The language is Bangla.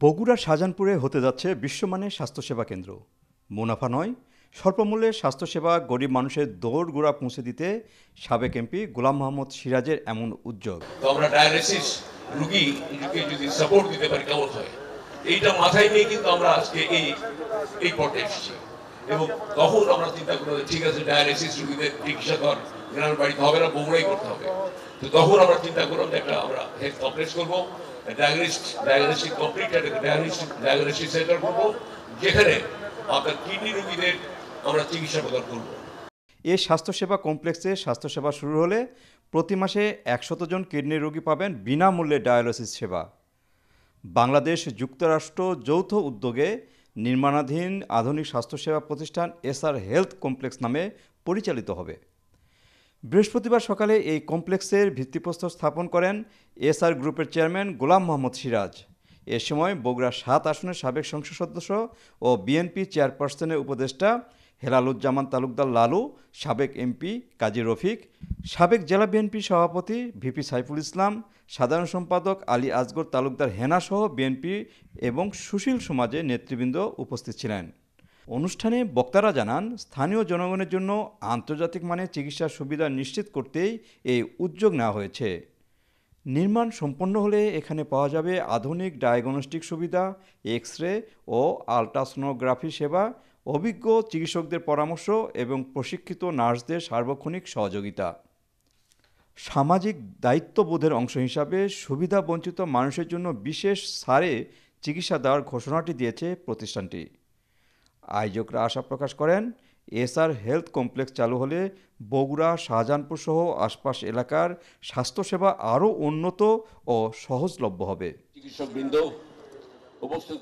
বগুড়ার শাহজাহানপুরে হতে যাচ্ছে বিশ্বমানের স্বাস্থ্যসেবা কেন্দ্র। মুনাফা নয়, স্বল্পমূল্যে স্বাস্থ্যসেবা গরিব মানুষের দোরগোড়া পৌঁছে দিতে সাবেক এমপি গোলাম মোহাম্মদ সিরাজের এমন উদ্যোগ। তো আমরা ডায়ালিসিস রোগীকে যদি সাপোর্ট দিতে পারি কেমন হয়, এইটা মাথায় নিয়ে কিন্তু আমরা আজকে এই পর্যায়ে এসেছি। এবং তখন আমরা চিন্তা করবো ঠিক আছে, ডায়ালিসিস রোগীদের চিকিৎসা কর গ্রামের বাড়িতে হবে না, বগুড়াই করতে হবে। তো তখন আমরা চিন্তা করলাম যে একটা আমরা হেলথ কমপ্লেক্স করবো, ডায়াগনস্টিক সেন্টার করবো, যেখানে আপনার কিডনি রোগীদের আমরা চিকিৎসা প্রদান করবো। এই স্বাস্থ্যসেবা কমপ্লেক্সে স্বাস্থ্যসেবা শুরু হলে প্রতি মাসে 100 জন কিডনি রোগী পাবেন বিনামূল্যে ডায়ালিসিস সেবা। বাংলাদেশ যুক্তরাষ্ট্র যৌথ উদ্যোগে নির্মাণাধীন আধুনিক স্বাস্থ্যসেবা প্রতিষ্ঠান এসআর হেলথ কমপ্লেক্স নামে পরিচালিত হবে। বৃহস্পতিবার সকালে এই কমপ্লেক্সের ভিত্তিপ্রস্তর স্থাপন করেন এসআর গ্রুপের চেয়ারম্যান গোলাম মোহাম্মদ সিরাজ। এ সময় বগুড়া ৭ আসনের সাবেক সংসদ সদস্য ও বিএনপি চেয়ারপারসনের উপদেষ্টা হেলালুজ্জামান তালুকদার লালু, সাবেক এমপি কাজী রফিক, সাবেক জেলা বিএনপি সভাপতি ভিপি সাইফুল ইসলাম, সাধারণ সম্পাদক আলী আসগর তালুকদার হেনাসহ বিএনপি এবং সুশীল সমাজের নেতৃবৃন্দ উপস্থিত ছিলেন। অনুষ্ঠানে বক্তারা জানান, স্থানীয় জনগণের জন্য আন্তর্জাতিক মানের চিকিৎসার সুবিধা নিশ্চিত করতেই এই উদ্যোগ নেওয়া হয়েছে। নির্মাণ সম্পন্ন হলে এখানে পাওয়া যাবে আধুনিক ডায়াগনস্টিক সুবিধা, এক্স রে ও আল্ট্রাসোনোগ্রাফি সেবা, অভিজ্ঞ চিকিৎসকদের পরামর্শ এবং প্রশিক্ষিত নার্সদের সার্বক্ষণিক সহযোগিতা। সামাজিক দায়িত্ববোধের অংশ হিসাবে সুবিধাবঞ্চিত মানুষের জন্য বিশেষ ছাড়ে চিকিৎসা দেওয়ার ঘোষণাটি দিয়েছে প্রতিষ্ঠানটি। আয়োজকরা আশা প্রকাশ করেন, এসআর হেলথ কমপ্লেক্স চালু হলে বগুড়া, শাহজাহানপুর সহ আশপাশ এলাকার স্বাস্থ্যসেবা আরও উন্নত ও সহজলভ্য হবে। চিকিৎসকবৃন্দ উপস্থিত